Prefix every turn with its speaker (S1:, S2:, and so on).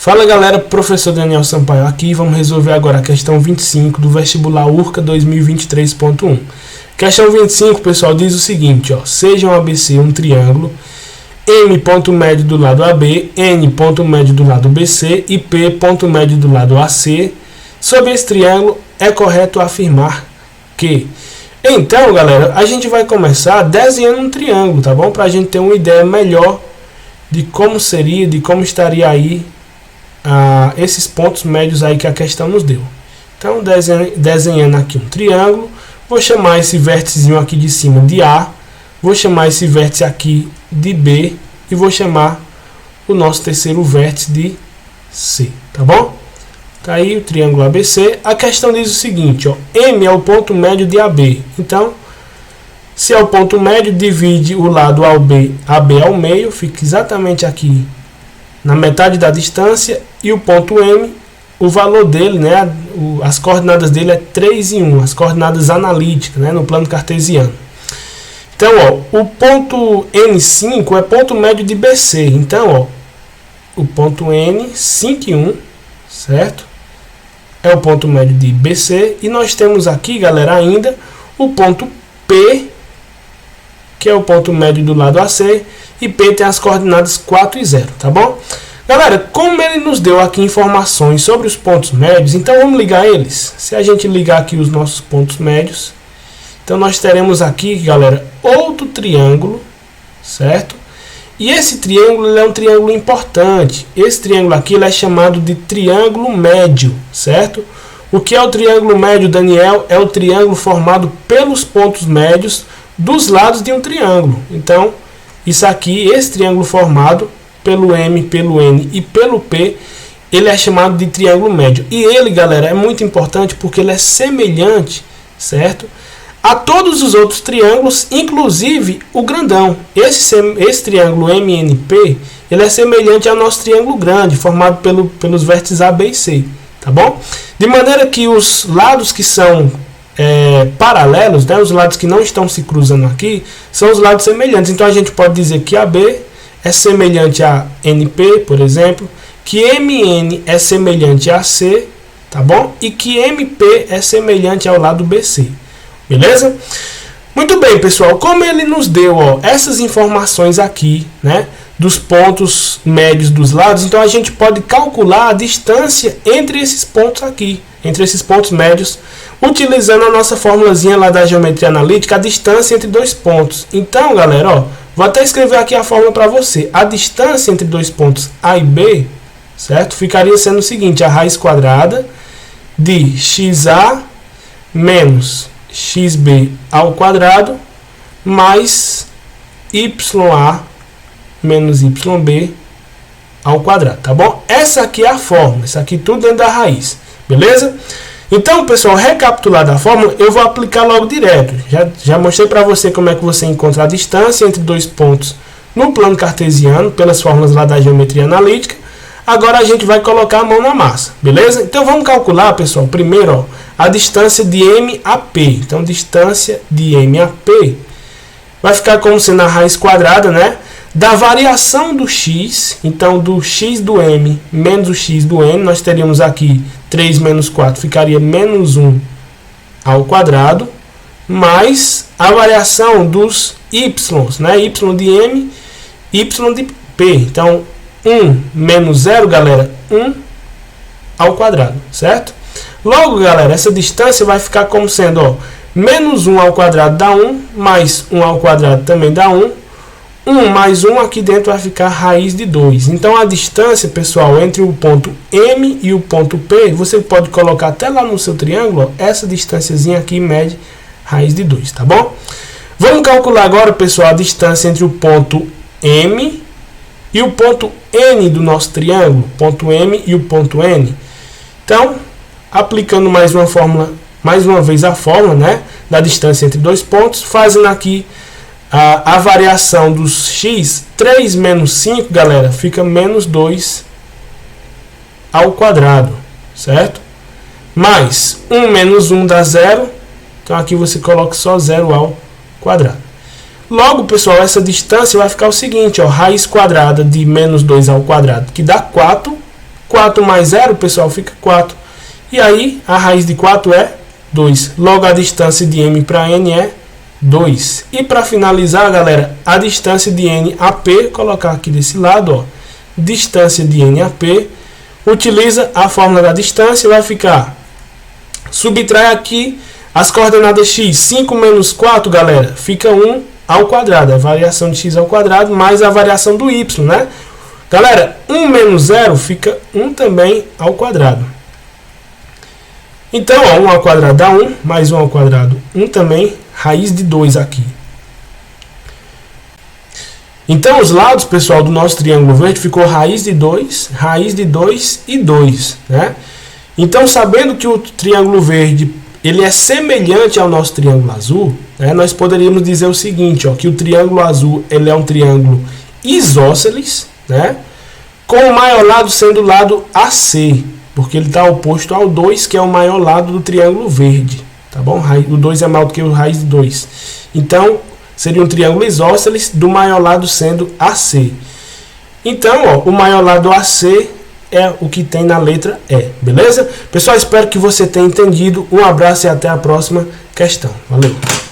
S1: Fala galera, professor Daniel Sampaio aqui. Vamos resolver agora a questão 25 do vestibular URCA 2023.1. Questão 25, pessoal, diz o seguinte, ó: seja um ABC um triângulo, M ponto médio do lado AB, N ponto médio do lado BC e P ponto médio do lado AC. Sobre esse triângulo é correto afirmar que... Então, galera, a gente vai começar desenhando um triângulo, tá bom? Para a gente ter uma ideia melhor de como seria, de como estaria aí esses pontos médios aí que a questão nos deu. Então, desenhando aqui um triângulo, vou chamar esse vérticezinho aqui de cima de A, vou chamar esse vértice aqui de B e vou chamar o nosso terceiro vértice de C, tá bom? Tá aí o triângulo ABC. A questão diz o seguinte, ó: M é o ponto médio de AB. Então, se é o ponto médio, divide o lado AB ao meio, fica exatamente aqui na metade da distância, e o ponto M, o valor dele, né, as coordenadas dele é 3 e 1, as coordenadas analíticas, né, no plano cartesiano. Então, ó, o ponto N5 é ponto médio de BC. Então, ó, o ponto N, 5 e 1, certo? É o ponto médio de BC. E nós temos aqui, galera, ainda o ponto P, que é o ponto médio do lado AC, e P tem as coordenadas 4 e 0, tá bom? Galera, como ele nos deu aqui informações sobre os pontos médios, então vamos ligar eles. Se a gente ligar aqui os nossos pontos médios, então nós teremos aqui, galera, outro triângulo, certo? E esse triângulo ele é um triângulo importante. Esse triângulo aqui ele é chamado de triângulo médio, certo? O que é o triângulo médio, Daniel? É o triângulo formado pelos pontos médios dos lados de um triângulo. Então, isso aqui, esse triângulo formado pelo M, pelo N e pelo P, ele é chamado de triângulo médio. E ele, galera, é muito importante porque ele é semelhante, certo, a todos os outros triângulos, inclusive o grandão. Esse triângulo MNP, ele é semelhante ao nosso triângulo grande, formado pelos vértices A, B e C, tá bom? De maneira que os lados que são paralelos, né, os lados que não estão se cruzando aqui, são os lados semelhantes. Então a gente pode dizer que AB é semelhante a NP, por exemplo, que MN é semelhante a C, tá bom? E que MP é semelhante ao lado BC. Beleza? Muito bem, pessoal. Como ele nos deu, ó, essas informações aqui, né, dos pontos médios dos lados, então a gente pode calcular a distância entre esses pontos aqui, entre esses pontos médios, utilizando a nossa formulazinha lá da geometria analítica, a distância entre dois pontos. Então, galera, ó, vou até escrever aqui a fórmula para você. A distância entre dois pontos A e B, certo? Ficaria sendo o seguinte: a raiz quadrada de XA menos XB ao quadrado mais YA menos YB ao quadrado, tá bom? Essa aqui é a fórmula, isso aqui tudo dentro da raiz, beleza? Então, pessoal, recapitulada a fórmula, eu vou aplicar logo direto. Já mostrei para você como é que você encontra a distância entre dois pontos no plano cartesiano, pelas fórmulas lá da geometria analítica. Agora a gente vai colocar a mão na massa, beleza? Então vamos calcular, pessoal, primeiro, ó, a distância de M a P. Então, distância de M a P vai ficar como sendo a raiz quadrada, né, da variação do x. Então, do x do M menos o x do N, nós teríamos aqui 3 menos 4, ficaria menos 1 ao quadrado, mais a variação dos y, né, y de M, y de P. Então, 1 menos 0, galera, 1 ao quadrado, certo? Logo, galera, essa distância vai ficar como sendo, ó, menos 1 ao quadrado dá 1, mais 1 ao quadrado também dá 1. 1 mais 1 aqui dentro vai ficar raiz de 2. Então, a distância, pessoal, entre o ponto M e o ponto P, você pode colocar até lá no seu triângulo, ó, essa distânciazinha aqui mede raiz de 2, tá bom? Vamos calcular agora, pessoal, a distância entre o ponto M e o ponto N do nosso triângulo, ponto M e o ponto N. Então, aplicando mais uma vez a fórmula, né, da distância entre dois pontos, fazendo aqui a variação dos x, 3 menos 5, galera, fica menos 2 ao quadrado, certo? Mais 1 menos 1 dá 0, então aqui você coloca só 0 ao quadrado. Logo, pessoal, essa distância vai ficar o seguinte, ó, raiz quadrada de menos 2 ao quadrado, que dá 4. 4 mais 0, pessoal, fica 4. E aí, a raiz de 4 é 2. Logo, a distância de M para N é 2. E para finalizar, galera, a distância de N a P, colocar aqui desse lado, ó, distância de N a P, utiliza a fórmula da distância, vai ficar, subtrai aqui as coordenadas x, 5 menos 4, galera, fica 1 ao quadrado, a variação de x ao quadrado, mais a variação do y, né? Galera, 1 menos 0 fica 1 também ao quadrado. Então, ó, 1 ao quadrado dá 1, mais 1 ao quadrado, 1 também, raiz de 2 aqui. Então, os lados, pessoal, do nosso triângulo verde ficou raiz de 2 e 2, né? Então, sabendo que o triângulo verde ele é semelhante ao nosso triângulo azul, né, nós poderíamos dizer o seguinte, ó, que o triângulo azul ele é um triângulo isósceles, né, com o maior lado sendo o lado AC, porque ele está oposto ao 2, que é o maior lado do triângulo verde, tá bom? O 2 é maior do que o raiz de 2. Então, seria um triângulo isósceles, do maior lado sendo AC. Então, ó, o maior lado AC é o que tem na letra E, beleza? Pessoal, espero que você tenha entendido. Um abraço e até a próxima questão. Valeu!